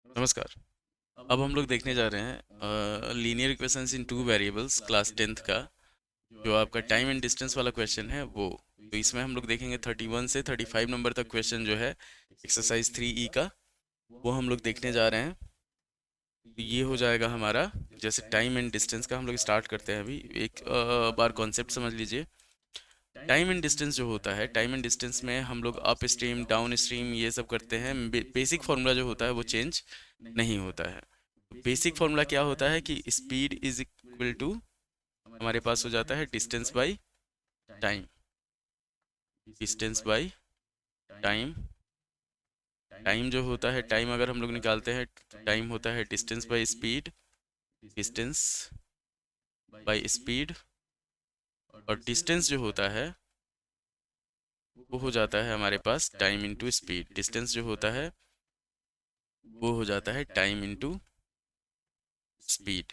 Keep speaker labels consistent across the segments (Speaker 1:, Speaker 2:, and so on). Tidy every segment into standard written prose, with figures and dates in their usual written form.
Speaker 1: नमस्कार। अब हम लोग देखने जा रहे हैं लीनियर इक्वेशंस इन टू वेरिएबल्स क्लास 10th का जो आपका टाइम एंड डिस्टेंस वाला क्वेश्चन है वो। तो इसमें हम लोग देखेंगे 31 से 35 नंबर तक क्वेश्चन जो है एक्सरसाइज 3E का, वो हम लोग देखने जा रहे हैं। तो ये हो जाएगा हमारा, जैसे टाइम एंड डिस्टेंस का हम लोग स्टार्ट करते हैं। अभी एक बार कॉन्सेप्ट समझ लीजिए। टाइम एंड डिस्टेंस जो होता है, टाइम एंड डिस्टेंस में हम लोग अप स्ट्रीम डाउन स्ट्रीम ये सब करते हैं। बेसिक फार्मूला जो होता है वो चेंज नहीं होता है। बेसिक फार्मूला क्या होता है कि स्पीड इज इक्वल टू, हमारे पास हो जाता है distance by time. Distance by time. Time जो होता है, टाइम अगर हम लोग निकालते हैं, टाइम होता है distance by speed. Distance by speed. और डिस्टेंस जो होता है वो हो जाता है हमारे पास टाइम इनटू स्पीड। डिस्टेंस जो होता है वो हो जाता है टाइम इनटू स्पीड।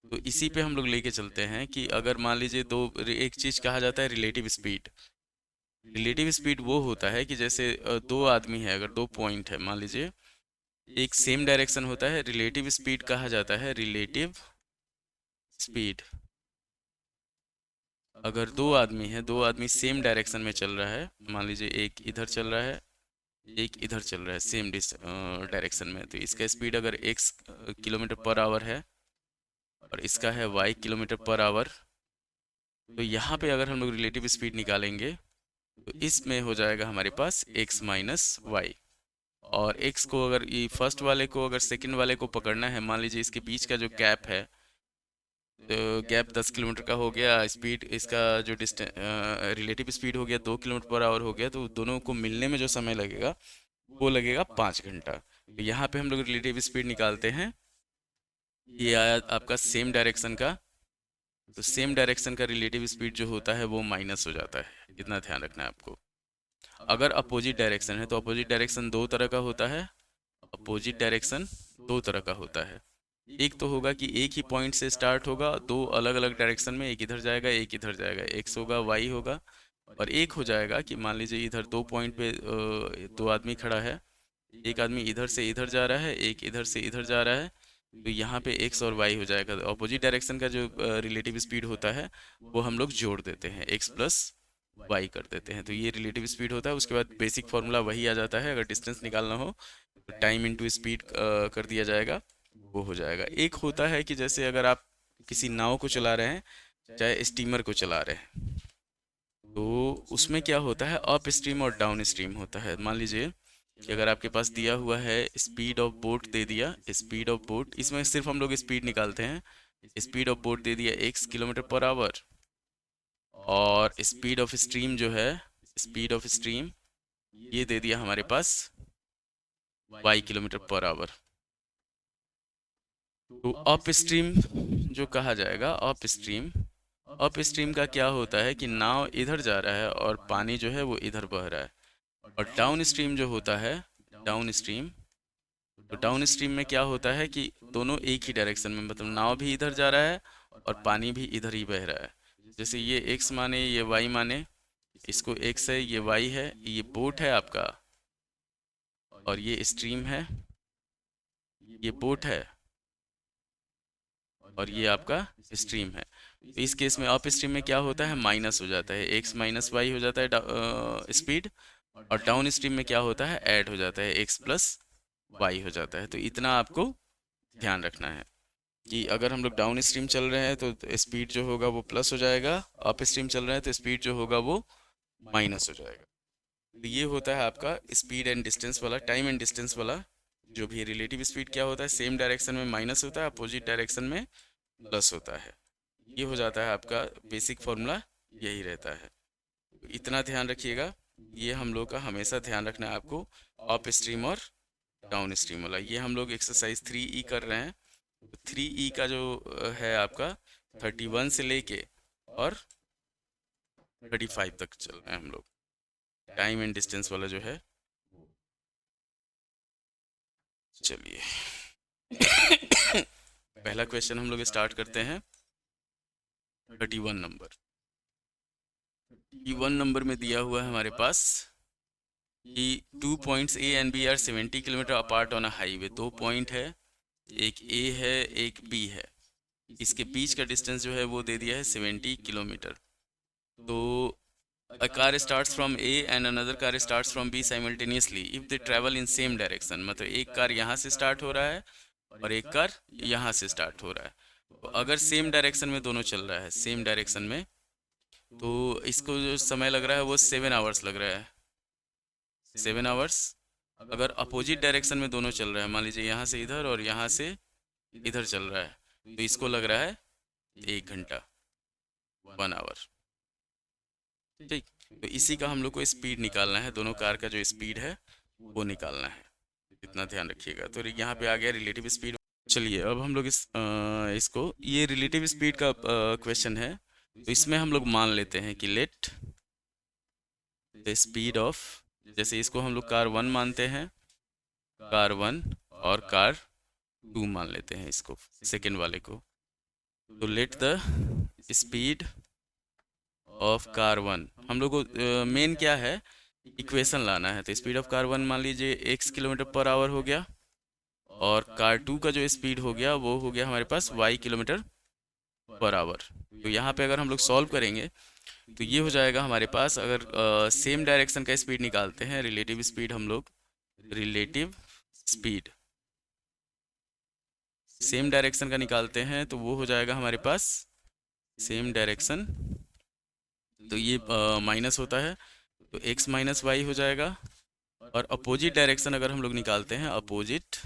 Speaker 1: तो इसी पे हम लोग लेके चलते हैं कि अगर मान लीजिए दो, एक चीज कहा जाता है रिलेटिव स्पीड। रिलेटिव स्पीड वो होता है कि जैसे दो आदमी है, अगर दो पॉइंट है मान लीजिए, एक सेम डायरेक्शन होता है, रिलेटिव स्पीड कहा जाता है रिलेटिव स्पीड। अगर दो आदमी है, दो आदमी सेम डायरेक्शन में चल रहा है, मान लीजिए एक इधर चल रहा है, एक इधर चल रहा है सेम डायरेक्शन में, तो इसका स्पीड अगर x किलोमीटर पर आवर है और इसका है y किलोमीटर पर आवर, तो यहाँ पे अगर हम लोग रिलेटिव स्पीड निकालेंगे तो इसमें हो जाएगा हमारे पास x माइनस वाई। और x को, अगर ये फर्स्ट वाले को अगर सेकंड वाले को पकड़ना है, मान लीजिए इसके बीच का जो गैप है, तो गैप 10 किलोमीटर का हो गया, स्पीड इसका जो डिस्टेंस रिलेटिव स्पीड हो गया 2 किलोमीटर पर आवर हो गया, तो दोनों को मिलने में जो समय लगेगा वो लगेगा 5 घंटा। तो यहाँ पे हम लोग रिलेटिव स्पीड निकालते हैं, ये आया आपका सेम डायरेक्शन का, तो सेम डायरेक्शन का रिलेटिव स्पीड जो होता है वो माइनस हो जाता है। इतना ध्यान रखना है आपको। अगर अपोजिट डायरेक्शन है तो अपोजिट डायरेक्शन दो तरह का होता है। अपोजिट डायरेक्शन दो तरह का होता है। एक तो होगा कि एक ही पॉइंट से स्टार्ट होगा, दो अलग अलग डायरेक्शन में, एक इधर जाएगा एक इधर जाएगा, एक्स होगा वाई होगा। और एक हो जाएगा कि मान लीजिए इधर दो पॉइंट पे दो आदमी खड़ा है, एक आदमी इधर से इधर जा रहा है, एक इधर से इधर जा रहा है, तो यहाँ पे एक्स और वाई हो जाएगा। ऑपोजिट डायरेक्शन का जो रिलेटिव स्पीड होता है वो हम लोग जोड़ देते हैं, एक्स प्लस वाई कर देते हैं, तो ये रिलेटिव स्पीड होता है। उसके बाद बेसिक फार्मूला वही आ जाता है, अगर डिस्टेंस निकालना हो तो टाइम इनटू स्पीड कर दिया जाएगा, वो हो जाएगा। एक होता है कि जैसे अगर आप किसी नाव को चला रहे हैं, चाहे स्टीमर को चला रहे हैं, तो उसमें क्या होता है, अप स्ट्रीम और डाउन स्ट्रीम होता है। मान लीजिए कि अगर आपके पास दिया हुआ है स्पीड ऑफ बोट दे दिया, स्पीड ऑफ बोट, इसमें सिर्फ हम लोग स्पीड निकालते हैं। स्पीड ऑफ बोट दे दिया x किलोमीटर पर आवर, और स्पीड ऑफ स्ट्रीम जो है, स्पीड ऑफ स्ट्रीम ये दे दिया हमारे पास y किलोमीटर पर आवर। तो अप स्ट्रीम जो कहा जाएगा, अप स्ट्रीम, अप स्ट्रीम का क्या होता है कि नाव इधर जा रहा है और पानी जो है वो इधर बह रहा है। और डाउन स्ट्रीम जो होता है, डाउन स्ट्रीम, तो डाउन स्ट्रीम में क्या होता है कि दोनों एक ही डायरेक्शन में, मतलब नाव भी इधर जा रहा है और पानी भी इधर ही बह रहा है। जैसे ये एक्स माने, ये वाई माने, इसको एक्स है, ये वाई है, ये बोट है आपका, और ये स्ट्रीम है, ये बोट है, और ये आपका स्ट्रीम है। तो इस केस में अप स्ट्रीम में क्या होता है, माइनस हो जाता है, एक्स माइनस वाई हो जाता है स्पीड। और डाउन स्ट्रीम में क्या होता है, ऐड हो जाता है, एक्स प्लस वाई हो जाता है। तो इतना आपको ध्यान रखना है कि अगर हम लोग डाउन स्ट्रीम चल रहे हैं तो स्पीड जो होगा वो प्लस हो जाएगा, अप स्ट्रीम चल रहे हैं तो स्पीड जो होगा वो माइनस हो जाएगा। तो ये होता है आपका स्पीड एंड डिस्टेंस वाला, टाइम एंड डिस्टेंस वाला। जो भी रिलेटिव स्पीड क्या होता है, सेम डायरेक्शन में माइनस होता है, अपोजिट डायरेक्शन में प्लस होता है। ये हो जाता है आपका बेसिक फॉर्मूला, यही रहता है। तो इतना ध्यान रखिएगा, ये हम लोग का हमेशा ध्यान रखना है आपको, अप स्ट्रीम और डाउन स्ट्रीम वाला। ये हम लोग एक्सरसाइज 3E कर रहे हैं। तो 3E का जो है आपका 31 से लेके और 35 तक चल रहे हैं हम लोग, टाइम एंड डिस्टेंस वाला जो है। चलिए पहला क्वेश्चन हम लोग स्टार्ट करते हैं 31 नंबर। 31 नंबर में दिया हुआ है हमारे पास कि 2 points A and B are 70 kilometre apart on a highway. 2 point है, एक ए है एक बी है, इसके बीच का डिस्टेंस जो है वो दे दिया है 70 किलोमीटर। तो a car starts from A and another car starts from B simultaneously if they travel in same direction। मतलब एक कार यहाँ से स्टार्ट हो रहा है और एक कार यहाँ से स्टार्ट हो रहा है। तो अगर सेम डायरेक्शन में दोनों चल रहा है, सेम डायरेक्शन में, तो इसको जो समय लग रहा है वो 7 आवर्स लग रहा है, 7 आवर्स। अगर अपोजिट डायरेक्शन में दोनों चल रहा है, मान लीजिए यहाँ से इधर और यहाँ से इधर चल रहा है, तो इसको लग रहा है 1 घंटा, 1 आवर। ठीक, तो इसी का हम लोग को स्पीड निकालना है, दोनों कार का जो स्पीड है वो निकालना है, इतना ध्यान रखिएगा। तो यहाँ पे आ गया रिलेटिव स्पीड। चलिए अब हम लोग इसको, ये रिलेटिव स्पीड का क्वेश्चन है, तो इसमें हम लोग मान लेते हैं कि लेट द स्पीड ऑफ, जैसे इसको हम लोग कार 1 मानते हैं, कार 1 और कार 2 मान लेते हैं इसको, सेकेंड वाले को। तो let the speed of car 1, हम लोग को मेन क्या है, इक्वेशन लाना है। तो स्पीड ऑफ कार 1 मान लीजिए x किलोमीटर पर आवर हो गया, और कार 2 का जो स्पीड हो गया वो हो गया हमारे पास y किलोमीटर पर आवर। तो यहाँ पे अगर हम लोग सॉल्व करेंगे तो ये हो जाएगा हमारे पास, अगर सेम डायरेक्शन का स्पीड निकालते हैं, रिलेटिव स्पीड, हम लोग रिलेटिव स्पीड सेम डायरेक्शन का निकालते हैं, तो वो हो जाएगा हमारे पास सेम डायरेक्शन, तो ये माइनस होता है, तो x माइनस वाई हो जाएगा। और अपोजिट डायरेक्शन अगर हम लोग निकालते हैं, अपोजिट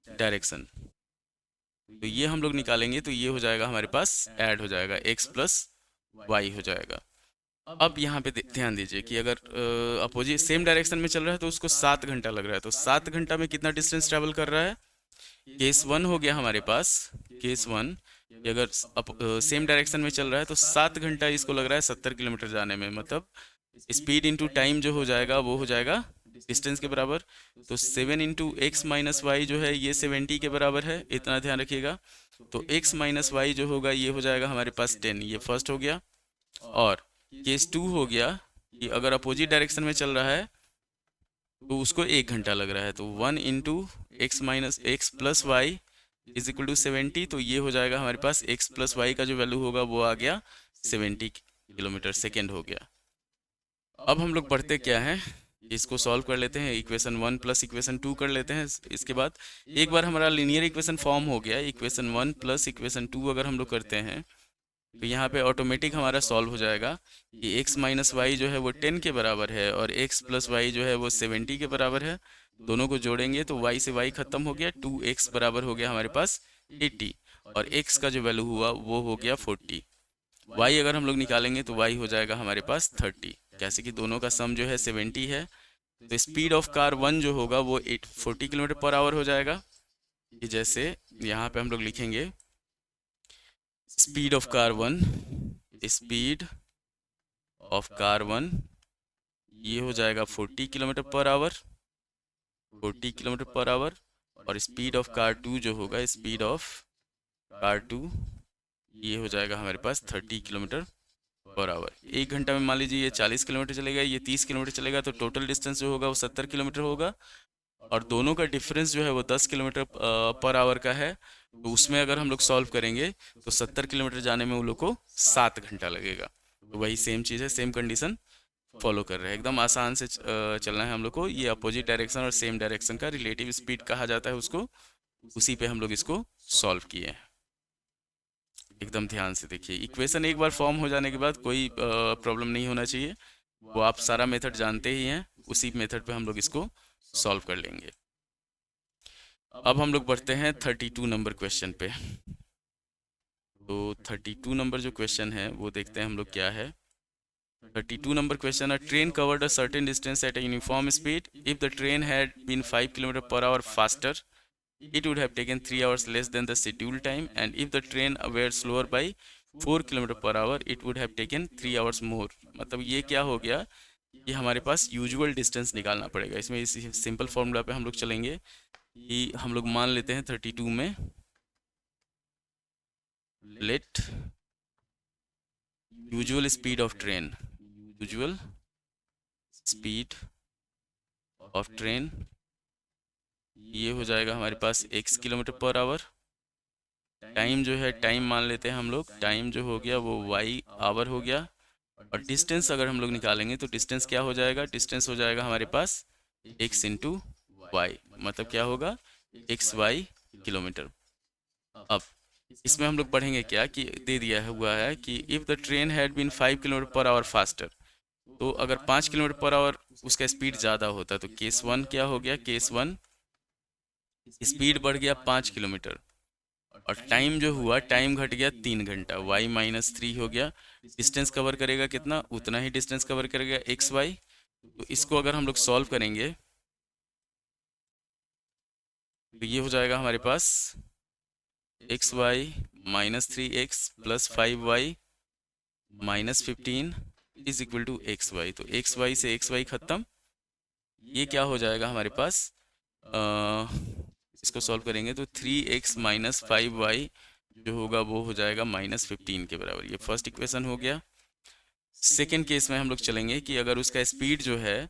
Speaker 1: डायरेक्शन, तो ये हम लोग निकालेंगे, तो ये हो जाएगा हमारे पास, ऐड हो जाएगा, x प्लस वाई हो जाएगा। अब यहाँ पे ध्यान दीजिए कि अगर अपोजिट सेम डायरेक्शन में चल रहा है तो उसको 7 घंटा लग रहा है, तो 7 घंटा में कितना डिस्टेंस ट्रेवल कर रहा है। केस 1 हो गया हमारे पास, केस 1 कि अगर सेम डायरेक्शन में चल रहा है तो 7 घंटा इसको लग रहा है 70 किलोमीटर जाने में, मतलब स्पीड इंटू टाइम जो हो जाएगा वो हो जाएगा डिस्टेंस के बराबर। तो 7 इंटू एक्स माइनस वाई जो है ये 70 के बराबर है, इतना ध्यान रखिएगा। तो x माइनस वाई जो होगा ये हो जाएगा हमारे पास 10, ये फर्स्ट हो गया। और केस 2 हो गया कि अगर अपोजिट डायरेक्शन में चल रहा है तो उसको 1 घंटा लग रहा है, तो 1 into x minus x plus y is equal to 70। तो ये हो जाएगा हमारे पास x प्लस वाई का जो वैल्यू होगा वो आ गया 70 किलोमीटर सेकेंड हो गया। अब हम लोग पढ़ते क्या हैं, इसको सॉल्व कर लेते हैं, इक्वेशन 1 प्लस इक्वेशन 2 कर लेते हैं। इसके बाद एक बार हमारा लीनियर इक्वेशन फॉर्म हो गया, इक्वेशन 1 प्लस इक्वेशन 2 अगर हम लोग करते हैं तो यहाँ पे ऑटोमेटिक हमारा सॉल्व हो जाएगा कि x माइनस वाई जो है वो 10 के बराबर है और x प्लस वाई जो है वो 70 के बराबर है। दोनों को जोड़ेंगे तो y से y खत्म हो गया, 2x बराबर हो गया हमारे पास 80, और x का जो वैल्यू हुआ वो हो गया 40। y अगर हम लोग निकालेंगे तो y हो जाएगा हमारे पास 30, कैसे कि दोनों का सम जो है 70 है। तो स्पीड ऑफ कार 1 जो होगा वो 40 किलोमीटर पर आवर हो जाएगा, कि जैसे यहाँ पे हम लोग लिखेंगे speed of car 1, speed of car 1 ये हो जाएगा 40 kilometre per our, 40 kilometre per our. और स्पीड ऑफ कार 2 जो होगा, स्पीड ऑफ कार 2 ये हो जाएगा हमारे पास 30 किलोमीटर पर आवर। 1 घंटा में मान लीजिए ये 40 किलोमीटर चलेगा, ये 30 किलोमीटर चलेगा, तो टोटल डिस्टेंस जो होगा वो 70 किलोमीटर होगा। और दोनों का डिफरेंस जो है वो 10 किलोमीटर पर आवर का है। तो उसमें अगर हम लोग सॉल्व करेंगे तो 70 किलोमीटर जाने में वो लोग को 7 घंटा लगेगा। तो वही सेम चीज़ है, सेम कंडीशन फॉलो कर रहे हैं, एकदम आसान से चलना है हम लोग को। ये अपोजिट डायरेक्शन और सेम डायरेक्शन का रिलेटिव स्पीड कहा जाता है उसको, उसी पे हम लोग इसको सॉल्व किए हैं। एकदम ध्यान से देखिए, इक्वेशन एक बार फॉर्म हो जाने के बाद कोई प्रॉब्लम नहीं होना चाहिए, वो आप सारा मेथड जानते ही हैं, उसी मेथड पे हम लोग इसको सॉल्व कर लेंगे। अब हम लोग बढ़ते हैं 32 नंबर क्वेश्चन पे। तो 32 नंबर जो क्वेश्चन है वो देखते हैं हम लोग क्या है। 32 number question, a train covered a certain distance at a uniform speed. If the train had been 5 km per hour faster, it would have taken 3 hours less than the scheduled time, and if the train were slower by 4 km per hour, it would have taken 3 hours more। मतलब ये क्या हो गया कि हमारे पास usual distance निकालना पड़ेगा। इसमें इस सिंपल फार्मूला पे हम लोग चलेंगे कि हम लोग मान लेते हैं 32 में let usual speed of train, usual speed of train, ये हो जाएगा हमारे पास x kilometre per hour. Time जो है, टाइम मान लेते हैं हम लोग, टाइम जो हो गया वो y आवर हो गया। और डिस्टेंस अगर हम लोग निकालेंगे तो डिस्टेंस क्या हो जाएगा, डिस्टेंस हो जाएगा हमारे पास x इंटू वाई, मतलब क्या होगा, एक्स वाई किलोमीटर। अब इसमें हम लोग पढ़ेंगे क्या कि दे दिया हुआ है कि if the train had been 5 kilometre per hour faster, तो अगर 5 किलोमीटर पर आवर उसका स्पीड ज़्यादा होता तो केस वन क्या हो गया, केस वन स्पीड बढ़ गया 5 किलोमीटर, और टाइम जो हुआ, टाइम घट गया 3 घंटा, y-3 हो गया। डिस्टेंस कवर करेगा कितना, उतना ही डिस्टेंस कवर करेगा एक्स वाई। तो इसको अगर हम लोग सॉल्व करेंगे तो ये हो जाएगा हमारे पास (xy-3x + 5y-15) is equal to x y. तो एक्स वाई से एक्स वाई खत्म, ये क्या हो जाएगा हमारे पास, अ, इसको सॉल्व करेंगे तो 3x-5y जो होगा वो हो जाएगा -15 के बराबर। ये फर्स्ट इक्वेशन हो गया। सेकेंड केस में हम लोग चलेंगे कि अगर उसका स्पीड जो है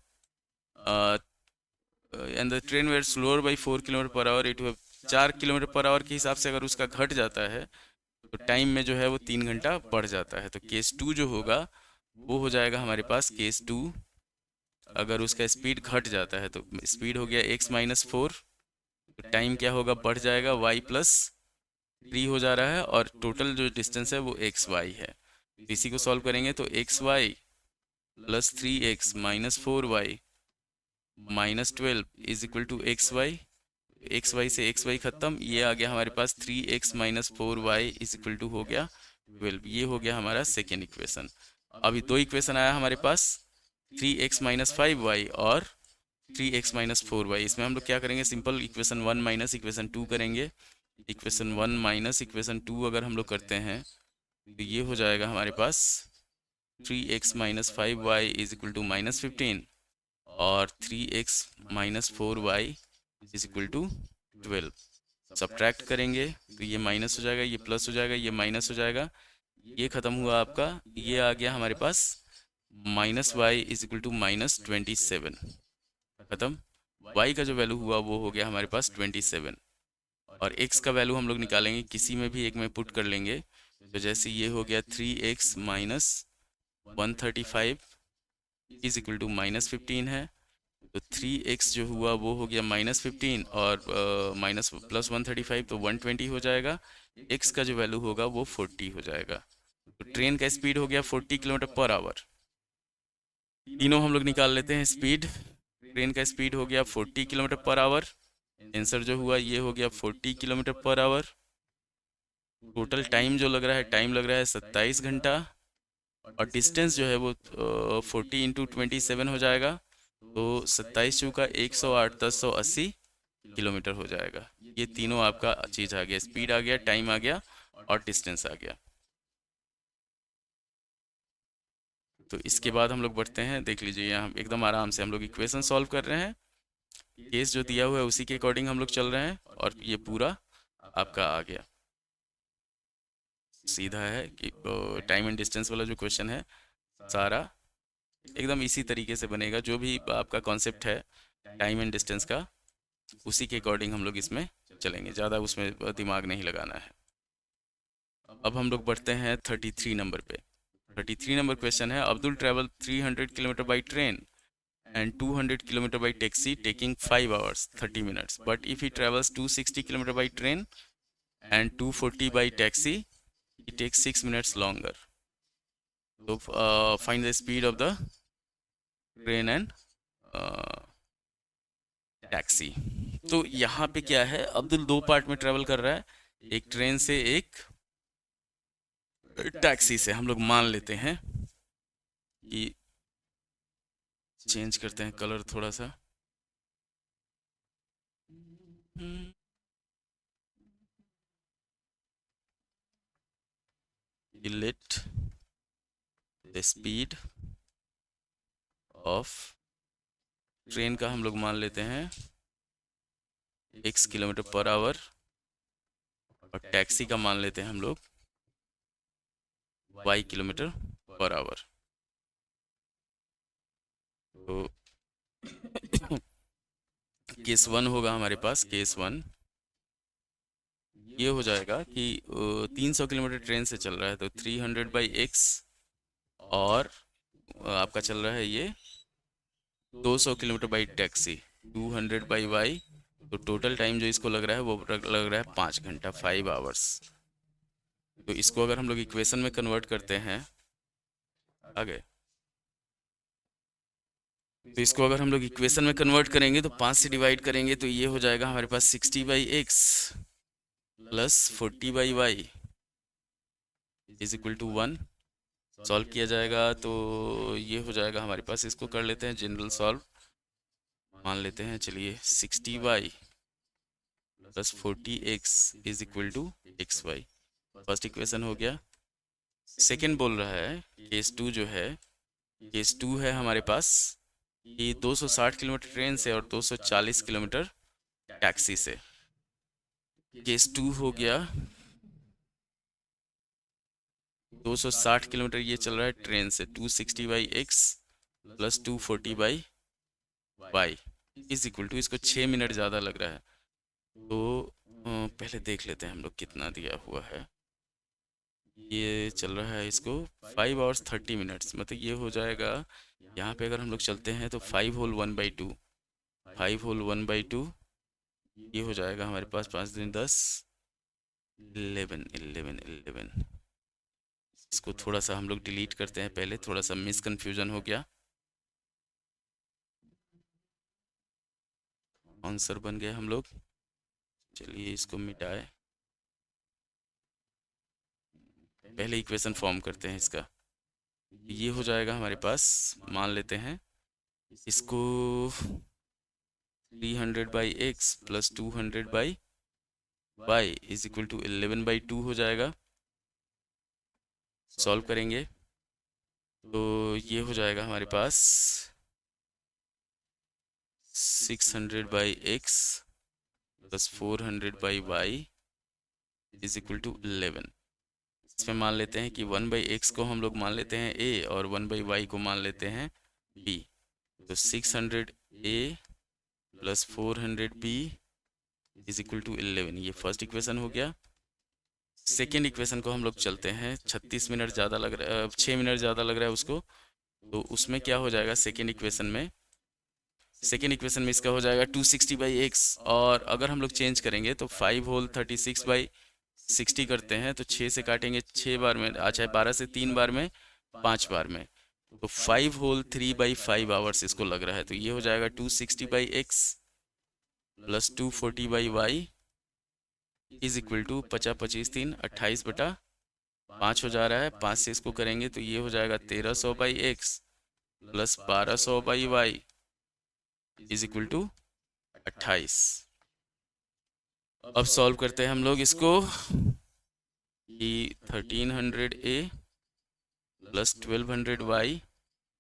Speaker 1: and the train were slower by 4 kilometre per hour, it 4 kilometre per hour के हिसाब से अगर उसका घट जाता है तो टाइम में जो है वो 3 घंटा बढ़ जाता है। तो केस टू जो होगा वो हो जाएगा हमारे पास, केस टू अगर उसका स्पीड घट जाता है तो स्पीड हो गया x-4, तो टाइम क्या होगा, बढ़ जाएगा y+3 हो जा रहा है, और टोटल जो डिस्टेंस है वो एक्स वाई है। तो इसी को सॉल्व करेंगे तो (x y + 3x - 4y -12) is equal to x y. X y से एक्स वाई खत्म, ये आ गया हमारे पास 3x - 4y is equal to हो गया 12। ये हो गया हमारा सेकेंड इक्वेशन। अभी दो इक्वेशन आया हमारे पास, 3x - 5y और 3x - 4y। इसमें हम लोग क्या करेंगे, simple equation one minus equation two करेंगे। Equation one minus equation two अगर हम लोग करते हैं तो ये हो जाएगा हमारे पास 3x - 5y is equal to -15, और 3x - 4y is equal to 12। Subtract करेंगे तो ये माइनस हो जाएगा, ये प्लस हो जाएगा, ये माइनस हो जाएगा, ये खत्म हुआ आपका, ये आ गया हमारे पास -y इज इक्वल टू -27। खत्म। y का जो वैल्यू हुआ वो हो गया हमारे पास 27, और x का वैल्यू हम लोग निकालेंगे, किसी में भी एक में पुट कर लेंगे। तो जैसे ये हो गया 3x - 135 इज इक्वल टू -15 है, तो 3x जो हुआ वो हो गया -15, और माइनस प्लस 135 तो 120 हो जाएगा। x का जो वैल्यू होगा वो 40 हो जाएगा। तो ट्रेन का स्पीड हो गया 40 किलोमीटर पर आवर। तीनों हम लोग निकाल लेते हैं स्पीड। ट्रेन का स्पीड हो गया 40 किलोमीटर पर आवर, आंसर जो हुआ ये हो गया 40 kilometre per our. Total time जो लग रहा है, टाइम लग रहा है 27 घंटा, और डिस्टेंस जो है वो 40 इंटू 27 हो जाएगा, तो 27 चौका 108, 1080 किलोमीटर हो जाएगा। ये तीनों आपका चीज़ आ गया, स्पीड आ गया, टाइम आ गया, और डिस्टेंस आ गया। तो इसके बाद हम लोग बढ़ते हैं, देख लीजिए यहाँ एकदम आराम से हम लोग इक्वेशन सॉल्व कर रहे हैं। केस जो दिया हुआ है उसी के अकॉर्डिंग हम लोग चल रहे हैं, और ये पूरा आपका आ गया, सीधा है कि टाइम एंड डिस्टेंस वाला जो क्वेश्चन है सारा एकदम इसी तरीके से बनेगा। जो भी आपका कॉन्सेप्ट है टाइम एंड डिस्टेंस का, उसी के अकॉर्डिंग हम लोग इसमें चलेंगे, ज़्यादा उसमें दिमाग नहीं लगाना है। अब हम लोग बढ़ते हैं 33 नंबर पे। 33 नंबर क्वेश्चन है, Abdul travel 300 kilometre by train and 200 kilometer by taxi taking 5 hours 30 minutes, but if he travels 260 kilometer by train and 240 by taxi, it takes 6 minutes longer. So find the speed of the train and taxi. तो यहाँ पे क्या है, अब्दुल दो part में travel कर रहा है, एक ट्रेन से एक टैक्सी से। हम लोग मान लेते हैं कि चेंज करते हैं कलर थोड़ा सा, let the speed of train का हम लोग मान लेते हैं x किलोमीटर पर आवर, और टैक्सी का मान लेते हैं हम लोग y किलोमीटर पर आवर। तो केस वन होगा हमारे पास, केस वन ये हो जाएगा कि 300 किलोमीटर ट्रेन से चल रहा है तो 300/x, और आपका चल रहा है ये 200 किलोमीटर बाई टैक्सी 200/y, तो टोटल टाइम जो इसको लग रहा है वो लग रहा है 5 घंटा, 5 आवर्स। तो इसको अगर हम लोग इक्वेशन में कन्वर्ट करते हैं आगे, तो इसको अगर हम लोग इक्वेशन में कन्वर्ट करेंगे तो 5 से डिवाइड करेंगे तो ये हो जाएगा हमारे पास 60/x plus 40/y is equal to 1। Solve किया जाएगा तो ये हो जाएगा हमारे पास, इसको कर लेते हैं जनरल सॉल्व, मान लेते हैं चलिए 60y plus 40x is equal to xy। First equation हो गया। सेकंड बोल रहा है केस टू जो है, केस टू है हमारे पास कि 260 किलोमीटर ट्रेन से और 240 किलोमीटर टैक्सी से। केस टू हो गया 260 किलोमीटर ये चल रहा है ट्रेन से, 260/x plus 240/y is equal to, इसको 6 मिनट ज़्यादा लग रहा है तो पहले देख लेते हैं हम लोग कितना दिया हुआ है। ये चल रहा है इसको 5 आवर्स 30 मिनट्स, मतलब ये हो जाएगा यहाँ पे अगर हम लोग चलते हैं तो 5 होल 1/2, 5 होल 1/2 ये हो जाएगा हमारे पास 5 दिन 10, 11 11 11। इसको थोड़ा सा हम लोग डिलीट करते हैं, पहले थोड़ा सा मिसकन्फ्यूजन हो गया। आंसर बन गया हम लोग, चलिए इसको मिटाए, पहले इक्वेशन फॉर्म करते हैं इसका। ये हो जाएगा हमारे पास, मान लेते हैं इसको 300/x plus 200/y is equal to 11/2 हो जाएगा। सॉल्व करेंगे तो ये हो जाएगा हमारे पास 600/x plus 400/y is equal to 11। इसमें मान लेते हैं कि 1/x को हम लोग मान लेते हैं a और 1/y को मान लेते हैं b, तो 600a plus 400b is equal to 11। ये फर्स्ट इक्वेशन हो गया। सेकेंड इक्वेशन को हम लोग चलते हैं, 36 मिनट ज़्यादा लग रहा है, 6 मिनट ज़्यादा लग रहा है उसको, तो उसमें क्या हो जाएगा सेकेंड इक्वेशन में, सेकेंड इक्वेशन में इसका हो जाएगा 260/x, और अगर हम लोग चेंज करेंगे तो 5 होल 36/60 करते हैं तो 6 से काटेंगे 6 बार में, अच्छा 12 से 3 बार में 5 बार में, तो 5 होल 3/5 आवर्स इसको लग रहा है। तो ये हो जाएगा 260/x plus 240/y is equal to 50 25 3 28/5 हो जा रहा है। 5 से इसको करेंगे तो ये हो जाएगा 1300/x plus 1200/y is equal to 28। अब सॉल्व करते हैं हम लोग इसको कि 1300a plus 1200y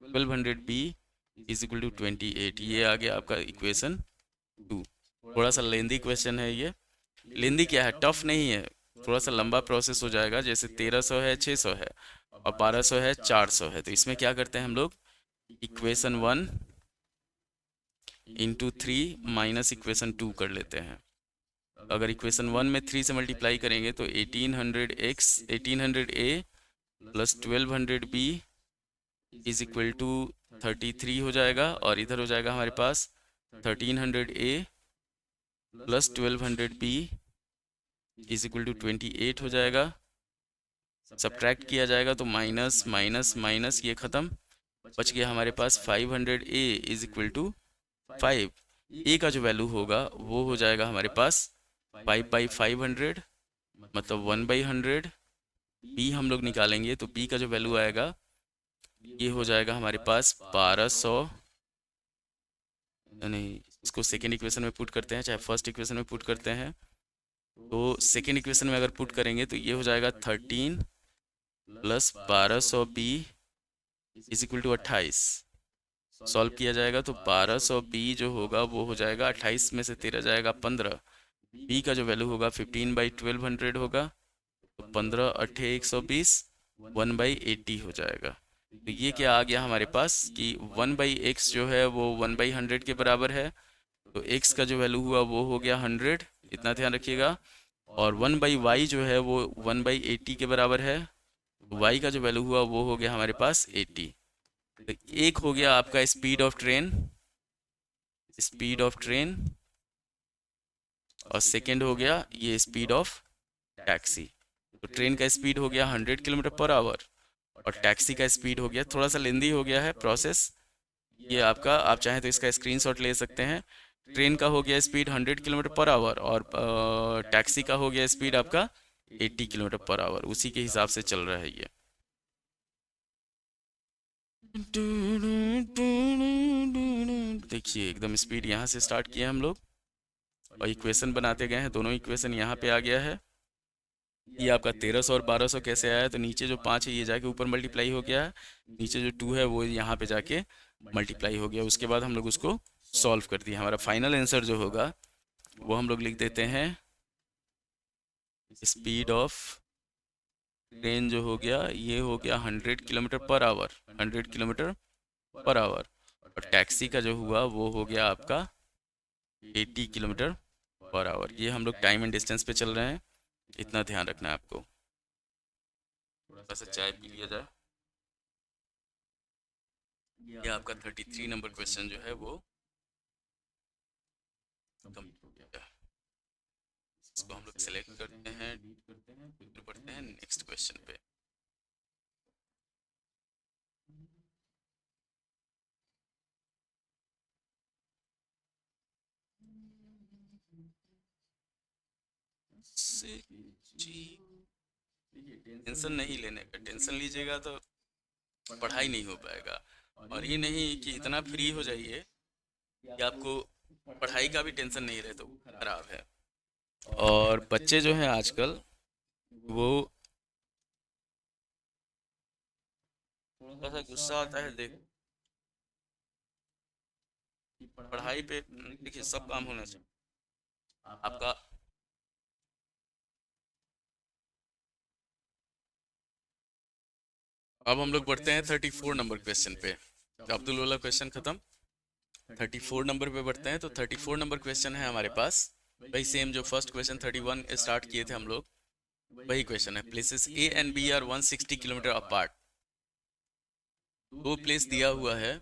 Speaker 1: 1200b is equal to 28। ये आ गया आपका इक्वेशन 2। थोड़ा सा लेंदी क्वेश्चन है ये, लेंदी क्या है, टफ नहीं है, थोड़ा सा लंबा प्रोसेस हो जाएगा। जैसे 1300 है 600 है और 1200 है 400 है, तो इसमें क्या करते हैं हम लोग, इक्वेशन 1 इंटू 3 माइनस इक्वेशन 2 कर लेते हैं। अगर इक्वेशन 1 में 3 से मल्टीप्लाई करेंगे तो 1800a plus 1200b is equal to 33 हो जाएगा, और इधर हो जाएगा हमारे पास 1300a plus 1200b is equal to 28 हो जाएगा। सब्ट्रैक्ट किया जाएगा तो माइनस माइनस माइनस ये ख़त्म, बच गया हमारे पास 500a is equal to 5। a का जो वैल्यू होगा वो हो जाएगा हमारे पास 5/500, मतलब 1/100। b हम लोग निकालेंगे तो b का जो वैल्यू आएगा ये हो जाएगा हमारे पास 1200, नहीं इसको सेकेंड इक्वेशन में पुट करते हैं चाहे फर्स्ट इक्वेशन में पुट करते हैं, तो सेकेंड इक्वेशन में अगर पुट करेंगे तो ये हो जाएगा 13 plus 1200b is equal to 28। Solve किया जाएगा तो 1200b जो होगा वो हो जाएगा 28 में से 13 जाएगा 15, b का जो वैल्यू होगा 15/1200 होगा, तो 15 8 120 1/80 हो जाएगा। तो ये क्या आ गया हमारे पास कि 1/x जो है वो 1/100 के बराबर है, तो x का जो वैल्यू हुआ वो हो गया 100, इतना ध्यान रखिएगा। और 1/y जो है वो 1/80 के बराबर है। y का जो वैल्यू हुआ वो हो गया हमारे पास 80। तो एक हो गया आपका speed of train, speed of train, और सेकेंड हो गया ये स्पीड ऑफ टैक्सी। तो ट्रेन का स्पीड हो गया 100 km/h और टैक्सी का स्पीड हो गया, थोड़ा सा लेंदी हो गया है प्रोसेस ये आपका, आप चाहें तो इसका स्क्रीनशॉट ले सकते हैं। ट्रेन का हो गया स्पीड 100 km/h और टैक्सी का हो गया स्पीड आपका 80 km/h, उसी के हिसाब से चल रहा है ये। देखिए एकदम स्पीड यहाँ से स्टार्ट किया हम लोग और इक्वेशन बनाते गए हैं, दोनों इक्वेशन यहाँ पे आ गया है। ये आपका 1300 और 1200 कैसे आया, तो नीचे जो 5 है ये जाके ऊपर मल्टीप्लाई हो गया है, नीचे जो 2 है वो यहाँ पे जाके मल्टीप्लाई हो गया। उसके बाद हम लोग उसको सॉल्व कर दिया। हमारा फाइनल आंसर जो होगा वो हम लोग लिख देते हैं स्पीड ऑफ ट्रेन जो हो गया ये हो गया 100 km/h, 100 km/h। और टैक्सी का जो हुआ वो हो गया आपका 80 km/h। ये हम लोग टाइम एंड डिस्टेंस पे चल रहे हैं, इतना ध्यान रखना है आपको। थोड़ा सा चाय पी लिया जाए। ये आपका 33 नंबर क्वेश्चन जो है वो कंप्लीट हो गया। इसको हम लोग सेलेक्ट करते हैं, फिर बढ़ते हैं नेक्स्ट क्वेश्चन पे। टेंशन नहीं लेने का, टेंशन लीजिएगा तो पढ़ाई नहीं हो पाएगा। और ये नहीं कि इतना फ्री हो जाइए कि आपको पढ़ाई का भी टेंशन नहीं रहे, तो खराब है। और बच्चे जो हैं आजकल वो थोड़ा सा गुस्सा आता है देख, पढ़ाई पे देखिए सब काम होना चाहिए आपका। अब हम लोग बढ़ते हैं 34 नंबर क्वेश्चन पे। अब्दुल वाला क्वेश्चन खत्म, 34 नंबर पे बढ़ते हैं। तो 34 नंबर क्वेश्चन है हमारे पास वही सेम जो फर्स्ट क्वेश्चन 31 स्टार्ट किए थे हम लोग, वही क्वेश्चन है। Places A and B are 160 kilometre apart. दो प्लेस दिया हुआ है,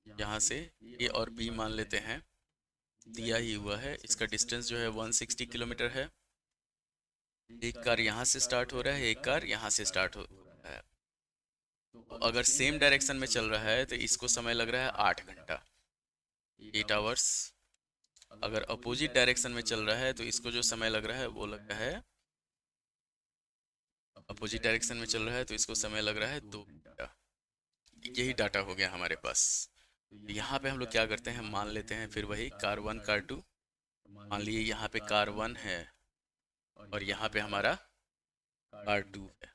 Speaker 1: यहाँ से ए और बी मान लेते हैं, दिया ही हुआ है। इसका डिस्टेंस जो है 160 किलोमीटर है। एक कार यहाँ से स्टार्ट हो रहा है, एक कार यहाँ से स्टार्ट हो रहा है। तो अगर सेम डायरेक्शन में चल रहा है तो इसको समय लग रहा है 8 घंटा, 8 आवर्स। अगर अपोजिट डायरेक्शन में चल रहा है तो इसको जो समय लग रहा है वो लग रहा है, अपोजिट डायरेक्शन में चल रहा है तो इसको समय लग रहा है 2 घंटा। यही डाटा हो गया हमारे पास। यहाँ पे हम लोग क्या करते हैं, मान लेते हैं फिर वही कार 1 कार 2। मान लिए यहाँ पे कार 1 है और यहाँ पे हमारा कार 2 है।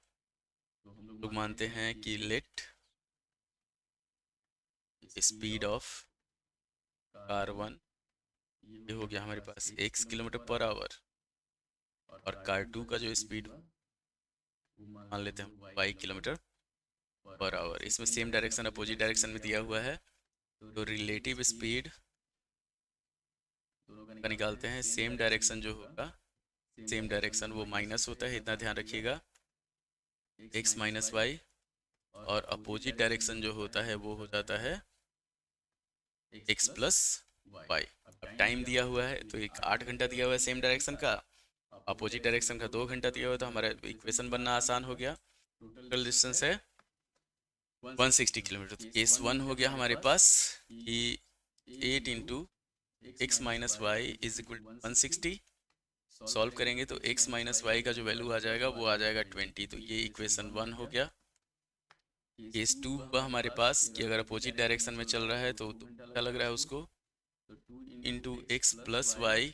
Speaker 1: हम लोग मानते हैं कि लेट स्पीड ऑफ कार 1 ये हो गया हमारे पास x km/h और कार 2 का जो स्पीड मान लेते हैं y km/h। इसमें सेम डायरेक्शन अपोजिट डायरेक्शन में दिया हुआ है, तो रिलेटिव स्पीड का निकालते हैं। सेम डायरेक्शन जो होगा, सेम डायरेक्शन वो माइनस होता है, इतना ध्यान रखिएगा, x माइनस वाई। और अपोजिट डायरेक्शन जो होता है वो हो जाता है x प्लस वाई। अब टाइम दिया हुआ है तो एक 8 घंटा दिया हुआ है सेम डायरेक्शन का, अपोजिट डायरेक्शन का 2 घंटा दिया हुआ है, तो हमारा इक्वेशन बनना आसान हो गया। टोटल डिस्टेंस है 160 किलोमीटर। तो केस 1 हो गया हमारे पास कि 8 into x minus y is equal 160। सॉल्व करेंगे तो x माइनस वाई का जो वैल्यू आ जाएगा वो आ जाएगा 20। तो ये इक्वेशन 1 हो गया। केस 2 हुआ हमारे पास कि अगर अपोजिट डायरेक्शन में चल रहा है तो 2 घंटा लग रहा है उसको, इंटू एक्स प्लस वाई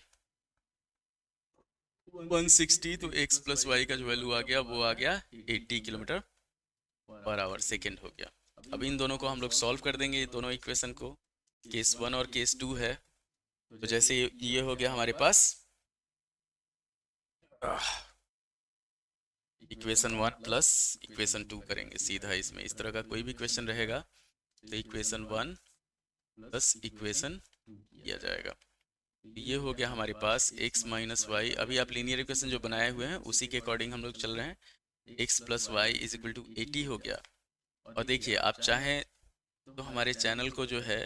Speaker 1: 160। तो x प्लस वाई का जो वैल्यू आ गया वो आ गया 80 km/h सेकेंड हो गया। अब इन दोनों को हम लोग सॉल्व कर देंगे, दोनों इक्वेशन को। केस 1 और केस 2 है, तो जैसे ये हो गया हमारे पास इक्वेशन 1 प्लस इक्वेशन 2 करेंगे सीधा। इसमें इस तरह का कोई भी क्वेश्चन रहेगा तो इक्वेशन 1 प्लस इक्वेशन किया जाएगा। ये हो गया हमारे पास x माइनस वाई। अभी आप लीनियर इक्वेशन जो बनाए हुए हैं उसी के अकॉर्डिंग हम लोग चल रहे हैं। x plus y is equal to 80 हो गया। और देखिए आप चाहें तो हमारे चैनल को जो है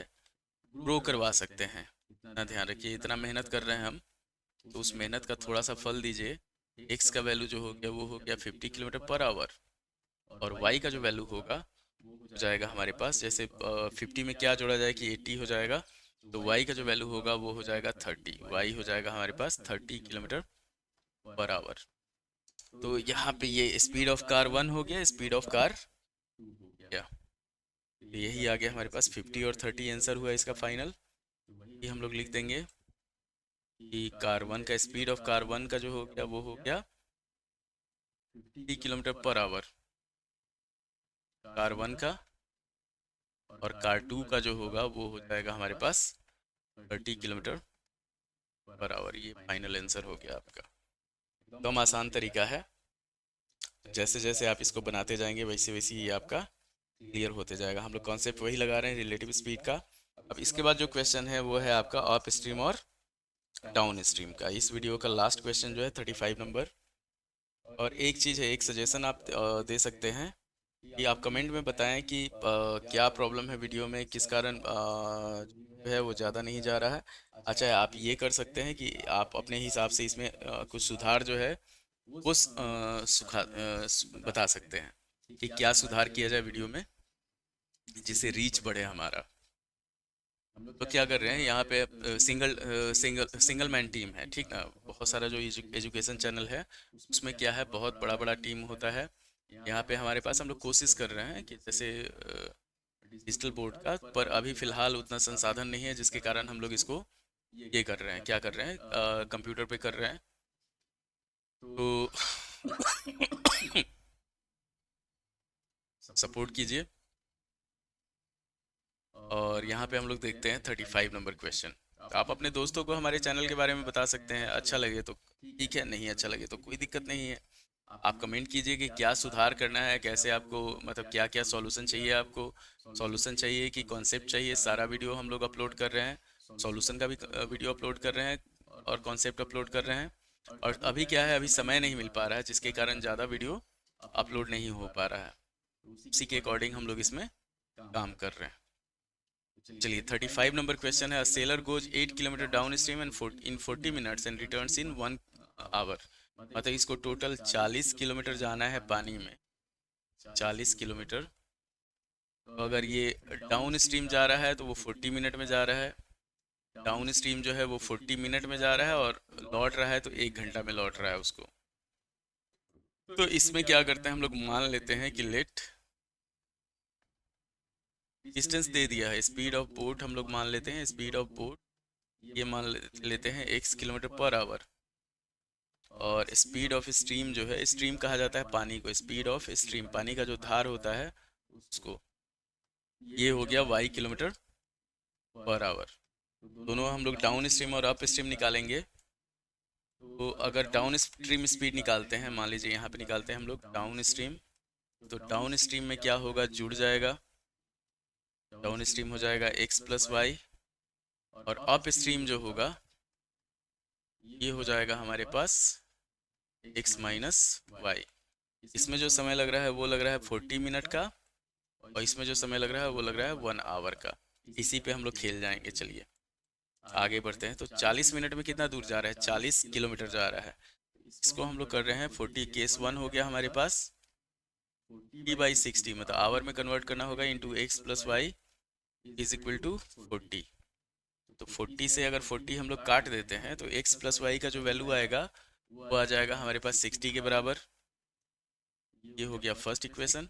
Speaker 1: ग्रो करवा सकते हैं। इतना ध्यान रखिए, इतना मेहनत कर रहे हैं हम, तो उस मेहनत का थोड़ा सा फल दीजिए। x का वैल्यू जो हो गया वो हो गया 50 किलोमीटर पर आवर, और y का जो वैल्यू होगा हो जाएगा हमारे पास, जैसे 50 में क्या जोड़ा जाए कि 80 हो जाएगा, तो y का जो वैल्यू होगा वो हो जाएगा 30। y हो जाएगा हमारे पास 30 किलोमीटर पर आवर। तो यहाँ पे ये स्पीड ऑफ कार 1 हो गया, स्पीड ऑफ कार क्या, तो यही आ गया हमारे पास 50 और 30 आंसर हुआ इसका फाइनल। ये हम लोग लिख देंगे कि कार 1 का स्पीड ऑफ कार 1 का जो हो गया वो हो गया 50 किलोमीटर पर आवर कार 1 का, और कार 2 का जो होगा वो हो जाएगा हमारे पास 30 किलोमीटर पर आवर। ये फाइनल आंसर हो गया आपका। एकदम आसान तरीका है, जैसे जैसे आप इसको बनाते जाएंगे वैसे वैसे ये आपका क्लियर होते जाएगा। हम लोग कॉन्सेप्ट वही लगा रहे हैं रिलेटिव स्पीड का। अब इसके बाद जो क्वेश्चन है वो है आपका अप स्ट्रीम और डाउन स्ट्रीम का। इस वीडियो का लास्ट क्वेश्चन जो है 35 नंबर। और एक चीज़ है, एक सजेशन आप दे सकते हैं कि आप कमेंट में बताएं कि क्या प्रॉब्लम है वीडियो में, किस कारण जो है वो ज़्यादा नहीं जा रहा है। अच्छा, आप ये कर सकते हैं कि आप अपने हिसाब से इसमें कुछ सुधार जो है वो बता सकते हैं कि क्या सुधार किया जाए वीडियो में जिससे रीच बढ़े हमारा। तो क्या कर रहे हैं यहाँ पे, सिंगल मैन टीम है, ठीक ना। बहुत सारा जो एजुकेशन चैनल है उसमें क्या है, बहुत बड़ा बड़ा टीम होता है। यहाँ पे हमारे पास हम लोग कोशिश कर रहे हैं कि जैसे डिजिटल बोर्ड का, पर अभी फ़िलहाल उतना संसाधन नहीं है जिसके कारण हम लोग इसको ये कर रहे हैं, क्या कर रहे हैं, कंप्यूटर पे कर रहे हैं। तो सपोर्ट कीजिए। और यहाँ पे हम लोग देखते हैं 35 नंबर क्वेश्चन। तो आप अपने दोस्तों को हमारे चैनल के बारे में बता सकते हैं, अच्छा लगे तो ठीक है, नहीं अच्छा लगे तो कोई दिक्कत नहीं है। आप कमेंट कीजिए कि क्या सुधार करना है, कैसे आपको, मतलब क्या क्या सॉल्यूशन चाहिए आपको। सॉल्यूशन चाहिए कि कॉन्सेप्ट चाहिए, सारा वीडियो हम लोग अपलोड कर रहे हैं। सॉल्यूशन का भी वीडियो अपलोड कर रहे हैं और कॉन्सेप्ट अपलोड कर रहे हैं। और अभी क्या है, अभी समय नहीं मिल पा रहा है जिसके कारण ज़्यादा वीडियो अपलोड नहीं हो पा रहा है। उसी के अकॉर्डिंग हम लोग इसमें काम कर रहे हैं। चलिए 35 नंबर क्वेश्चन है, sailor goes 8 kilometre downstream and in 40 minutes and returns in 1 hour. मतलब इसको टोटल 40 किलोमीटर जाना है पानी में, 40 किलोमीटर। तो अगर ये डाउन स्ट्रीम जा रहा है तो वो 40 मिनट में जा रहा है। डाउन स्ट्रीम जो है वो 40 मिनट में जा रहा है, और लौट रहा है तो 1 घंटा में लौट रहा है उसको। तो इसमें क्या करते हैं हम लोग, मान लेते हैं कि लेट डिस्टेंस दे दिया है, स्पीड ऑफ बोट हम लोग मान लेते हैं, स्पीड ऑफ बोट ये लेते हैं x किलोमीटर पर आवर। और स्पीड ऑफ स्ट्रीम जो है, स्ट्रीम कहा जाता है पानी को, स्पीड ऑफ स्ट्रीम पानी का जो धार होता है उसको, ये हो गया y किलोमीटर पर आवर। दोनों हम लोग डाउन स्ट्रीम और अप स्ट्रीम निकालेंगे। तो अगर डाउन स्ट्रीम स्पीड निकालते हैं, मान लीजिए यहाँ पे निकालते हैं हम लोग डाउन स्ट्रीम, तो डाउन स्ट्रीम में क्या होगा, जुड़ जाएगा, डाउन स्ट्रीम हो जाएगा x प्लस वाई, और अप स्ट्रीम जो होगा ये हो जाएगा हमारे पास x माइनस वाई। इसमें जो समय लग रहा है वो लग रहा है 40 मिनट का, और इसमें जो समय लग रहा है वो लग रहा है 1 आवर का। इसी पे हम लोग खेल जाएंगे। चलिए आगे बढ़ते हैं। तो 40 मिनट में कितना दूर जा रहा है, 40 किलोमीटर जा रहा है। इसको हम लोग कर रहे हैं 40, केस 1 हो गया हमारे पास t/60, मतलब आवर में कन्वर्ट करना होगा into x plus y is equal to 40। तो 40 से अगर 40 हम लोग काट देते हैं तो x प्लस वाई का जो वैल्यू आएगा वो आ जाएगा हमारे पास 60 के बराबर। ये हो गया फर्स्ट इक्वेशन।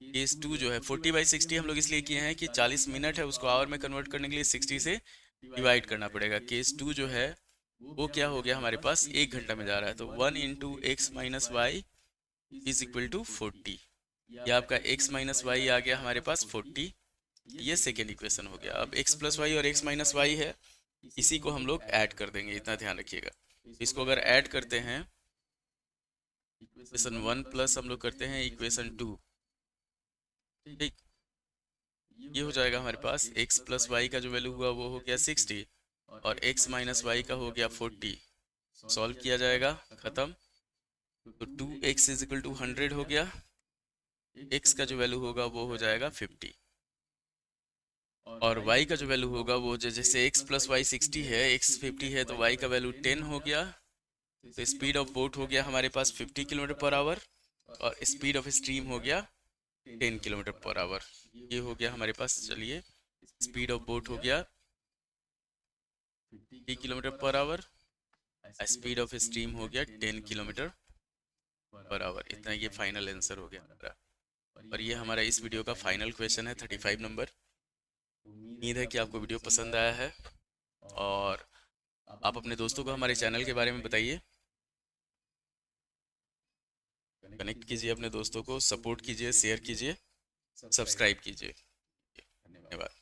Speaker 1: केस 2 जो है 40/60 हम लोग इसलिए किए हैं कि 40 मिनट है, उसको आवर में कन्वर्ट करने के लिए 60 से डिवाइड करना पड़ेगा। केस 2 जो है वो क्या हो गया हमारे पास, 1 घंटा में जा रहा है, तो 1 into x minus y is equal to 40। ये आपका x माइनस वाई आ गया हमारे पास 40। ये सेकेंड इक्वेशन हो गया। अब x प्लस वाई और x माइनस वाई है, इसी को हम लोग ऐड कर देंगे, इतना ध्यान रखिएगा। इसको अगर ऐड करते हैं, इक्वेशन 1 प्लस हम लोग करते हैं इक्वेशन 2, ठीक। ये हो जाएगा हमारे पास x प्लस वाई का जो वैल्यू हुआ वो हो गया 60 और x माइनस वाई का हो गया 40। सॉल्व किया जाएगा, खत्म। तो 2x इज इक्वल टू 100 हो गया, x का जो वैल्यू होगा वो हो जाएगा 50 और y का जो वैल्यू होगा वो जैसे x प्लस वाई 60 है, x 50 है, तो y का वैल्यू 10 हो गया। तो स्पीड ऑफ बोट हो गया हमारे पास 50 किलोमीटर पर आवर और स्पीड ऑफ स्ट्रीम हो गया 10 किलोमीटर पर आवर। ये हो गया हमारे पास, चलिए, स्पीड ऑफ बोट हो गया 50 kilometre per our, speed of stream हो गया 10 किलोमीटर पर आवर। इतना ये फाइनल आंसर हो गया हमारा। और ये हमारा इस वीडियो का फाइनल क्वेश्चन है 35 नंबर। उम्मीद है कि आपको वीडियो पसंद आया है और आप अपने दोस्तों को हमारे चैनल के बारे में बताइए, कनेक्ट कीजिए अपने दोस्तों को, सपोर्ट कीजिए, शेयर कीजिए, सब्सक्राइब कीजिए। धन्यवाद।